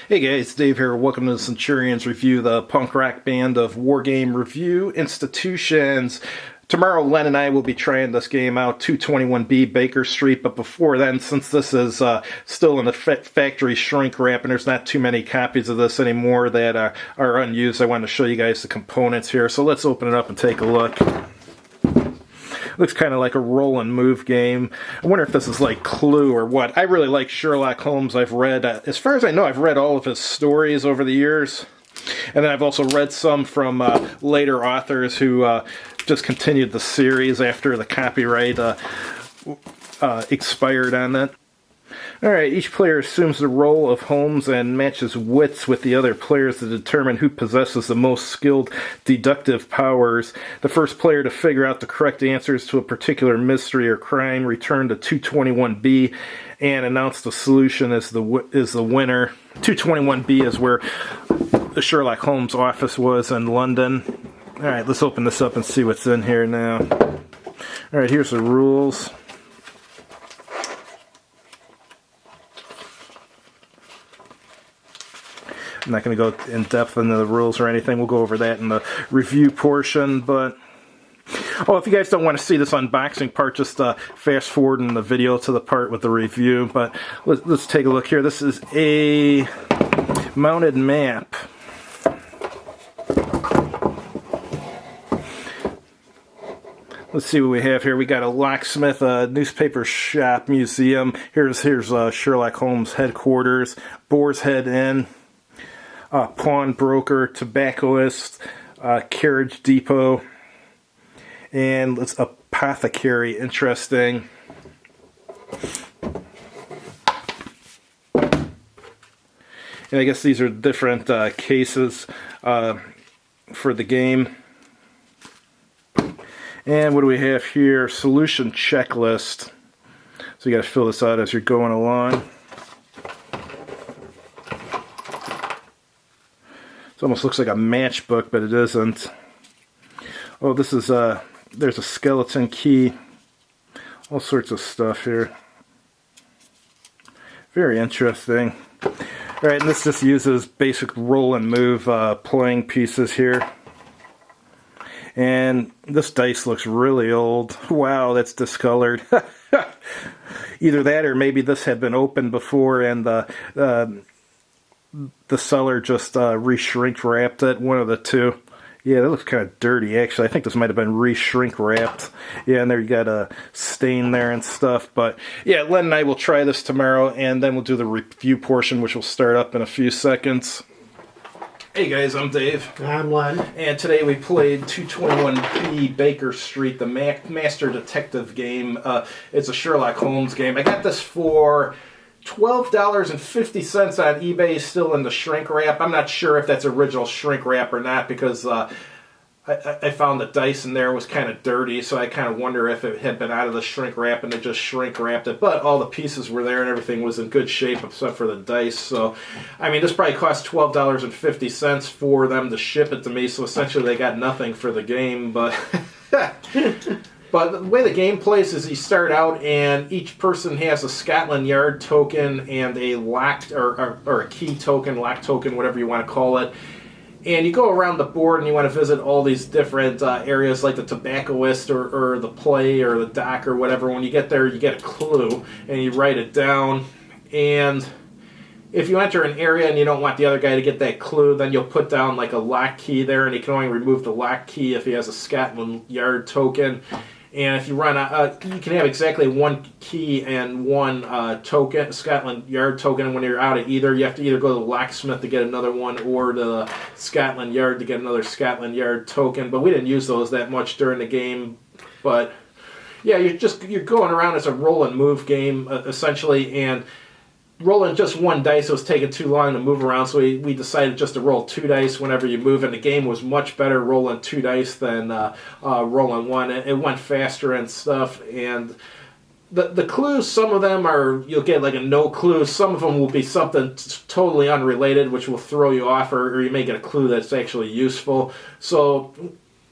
Hey guys, Dave here. Welcome to the Centurions Review, the punk rock band of Wargame Review Institutions. Tomorrow, Len and I will be trying this game out, 221B Baker Street, but before then, since this is still in the factory shrink wrap and there's not too many copies of this anymore that are unused, I wanted to show you guys the components here. So let's open it up and take a look. Looks kind of like a roll and move game. I wonder if this is like Clue or what. I really like Sherlock Holmes. I've read, as far as I know, I've read all of his stories over the years. And then I've also read some from later authors who just continued the series after the copyright expired on it. Alright, each player assumes the role of Holmes and matches wits with the other players to determine who possesses the most skilled deductive powers. The first player to figure out the correct answers to a particular mystery or crime return to 221B and announce the solution as the winner. 221B is where the Sherlock Holmes office was in London. Alright, let's open this up and see what's in here now. Alright, here's the rules. I'm not going to go in depth into the rules or anything. We'll go over that in the review portion. But oh, if you guys don't want to see this unboxing part, just fast forward in the video to the part with the review. But let's take a look here. This is a mounted map. Let's see what we have here. We got a locksmith, a newspaper shop, museum. Here's Sherlock Holmes headquarters, Boar's Head Inn. Pawnbroker, tobaccoist, carriage depot, and it's apothecary. Interesting. And I guess these are different cases for the game. And what do we have here? Solution checklist. So you got to fill this out as you're going along. It almost looks like a matchbook, but it isn't. Oh, this is there's a skeleton key. All sorts of stuff here. Very interesting. Alright, and this just uses basic roll and move playing pieces here. And this dice looks really old. Wow, that's discolored. Either that or maybe this had been opened before and the seller just re-shrink wrapped it, one of the two. Yeah, that looks kind of dirty, actually. I think this might have been re-shrink wrapped. Yeah, and there you got a stain there and stuff. But yeah, Len and I will try this tomorrow, and then we'll do the review portion, which will start up in a few seconds. Hey guys, I'm Dave. I'm Len. And today we played 221B Baker Street, the Master Detective game. It's a Sherlock Holmes game. I got this for $12.50 on eBay, still in the shrink wrap. I'm not sure if that's original shrink wrap or not because I found the dice in there was kind of dirty, so I kind of wonder if it had been out of the shrink wrap and they just shrink wrapped it. But all the pieces were there and everything was in good shape except for the dice. So, I mean, this probably cost $12.50 for them to ship it to me, so essentially they got nothing for the game. But But the way the game plays is you start out and each person has a Scotland Yard token and a locked or a key token, lock token, whatever you want to call it. And you go around the board and you want to visit all these different areas like the tobaccoist or the play or the dock or whatever. When you get there, you get a clue and you write it down. And if you enter an area and you don't want the other guy to get that clue, then you'll put down like a lock key there, and you can only remove the lock key if he has a Scotland Yard token. And if you run out, you can have exactly one key and one token, Scotland Yard token. And when you're out of either, you have to either go to the locksmith to get another one or to the Scotland Yard to get another Scotland Yard token. But we didn't use those that much during the game. But yeah, you're going around as a roll and move game essentially, and rolling just one dice was taking too long to move around, so we decided just to roll two dice whenever you move, and the game was much better rolling two dice than rolling one. It went faster and stuff, and the clues, some of them you'll get like a no clue, some of them will be something totally unrelated, which will throw you off, or you may get a clue that's actually useful. So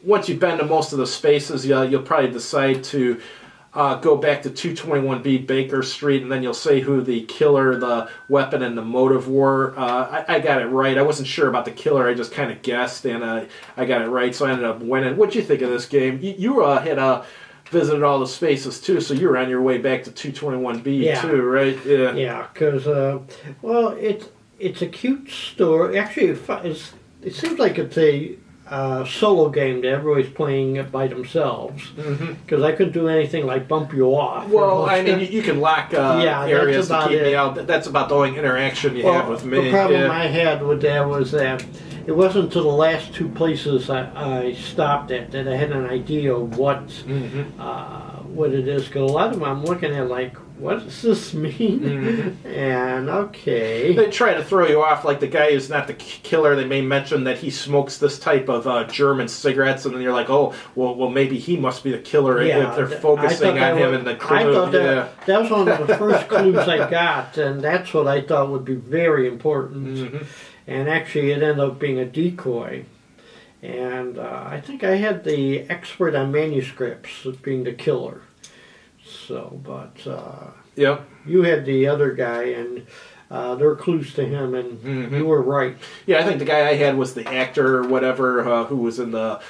once you've been to most of the spaces, you'll probably decide to go back to 221B Baker Street, and then you'll say who the killer, the weapon, and the motive were. I got it right. I wasn't sure about the killer. I just kind of guessed, and I got it right, so I ended up winning. What'd you think of this game? You had visited all the spaces, too, so you were on your way back to 221B, too, right? Yeah. Yeah, because, well, it's a cute story. Actually, it seems like it's a solo game that everybody's playing it by themselves, because I couldn't do anything like bump you off. Well, I mean, you can lock areas to keep me out. That's about the only interaction you have with me. The problem I had with that was that it wasn't until the last two places I stopped at that I had an idea of what it is. Because a lot of them I'm looking at like, what does this mean? And okay. They try to throw you off, like the guy who's not the killer. They may mention that he smokes this type of German cigarettes, and then you're like, oh, well, maybe he must be the killer if they're focusing on him and the clue. I thought that was one of the first clues I got, and that's what I thought would be very important. And actually, it ended up being a decoy. And I think I had the expert on manuscripts as being the killer. So, but you had the other guy, and there were clues to him, and you were right. Yeah, I think the guy I had was the actor or whatever who was in the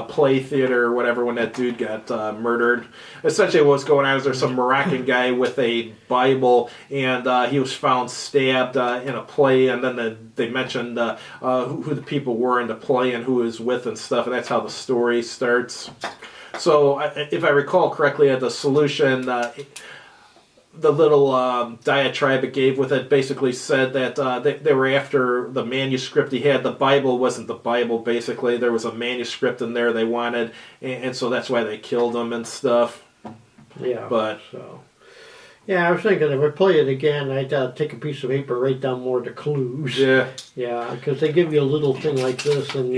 play theater or whatever when that dude got murdered. Essentially what was going on is there's some Moroccan guy with a Bible, and he was found stabbed in a play, and then they mentioned who the people were in the play and who he was with and stuff, and that's how the story starts. So, if I recall correctly, the solution, the little diatribe it gave with it basically said that they were after the manuscript he had. The Bible wasn't the Bible, basically. There was a manuscript in there they wanted, and so that's why they killed him and stuff. Yeah. But yeah, I was thinking if I play it again, I'd take a piece of paper, write down more of the clues. Yeah. Yeah, because they give you a little thing like this. And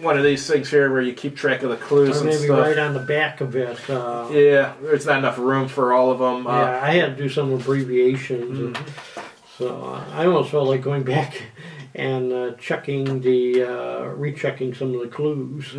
one of these things here where you keep track of the clues and stuff. Or maybe right on the back of it. There's not enough room for all of them. I had to do some abbreviations. So I almost felt like going back and rechecking some of the clues.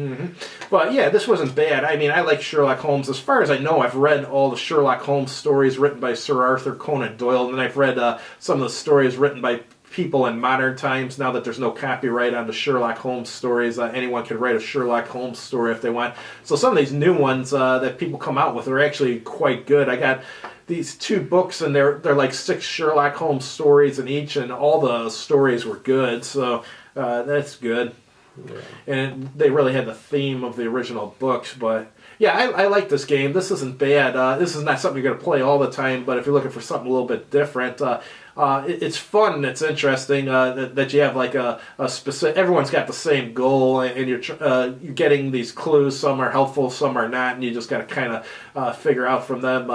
But yeah, this wasn't bad. I mean, I like Sherlock Holmes. As far as I know, I've read all the Sherlock Holmes stories written by Sir Arthur Conan Doyle, and then I've read some of the stories written by people in modern times. Now that there's no copyright on the Sherlock Holmes stories, anyone can write a Sherlock Holmes story if they want. So some of these new ones that people come out with are actually quite good. I got these two books, and they're like 6 Sherlock Holmes stories in each, and all the stories were good, so that's good. Yeah. And they really had the theme of the original books, but yeah, I like this game. This isn't bad. This is not something you're going to play all the time, but if you're looking for something a little bit different, it's fun and it's interesting that you have like a specific. Everyone's got the same goal, and you're getting these clues. Some are helpful, some are not, and you just got to kind of figure out from them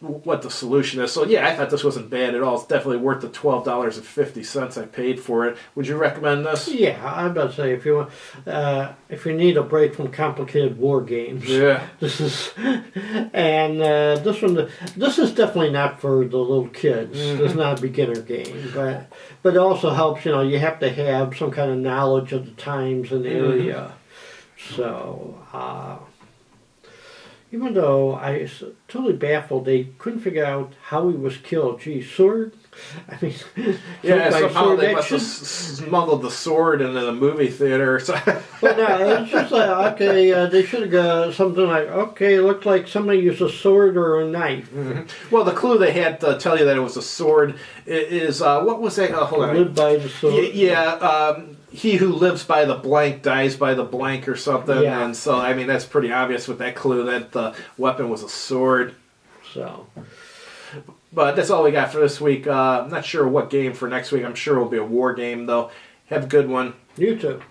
what the solution is. So yeah, I thought this wasn't bad at all. It's definitely worth the $12.50 I paid for it. Would you recommend this? Yeah, I'm about to say if you need a break from complicated war games, this is this is definitely not for the little kids. It's not a beginner game, but it also helps. You have to have some kind of knowledge of the times and the area. So. Even though I was totally baffled, they couldn't figure out how he was killed. Gee, sword? I mean, somehow they must have smuggled the sword into the movie theater. So. Well, no, it's just like, okay, they should have got something like, okay, it looked like somebody used a sword or a knife. Well, the clue they had to tell you that it was a sword is, what was that? Hold on. Lived by the sword. He who lives by the blank dies by the blank or something. Yeah. And so, I mean, that's pretty obvious with that clue that the weapon was a sword. So. But that's all we got for this week. I'm not sure what game for next week. I'm sure it will be a war game, though. Have a good one. You too.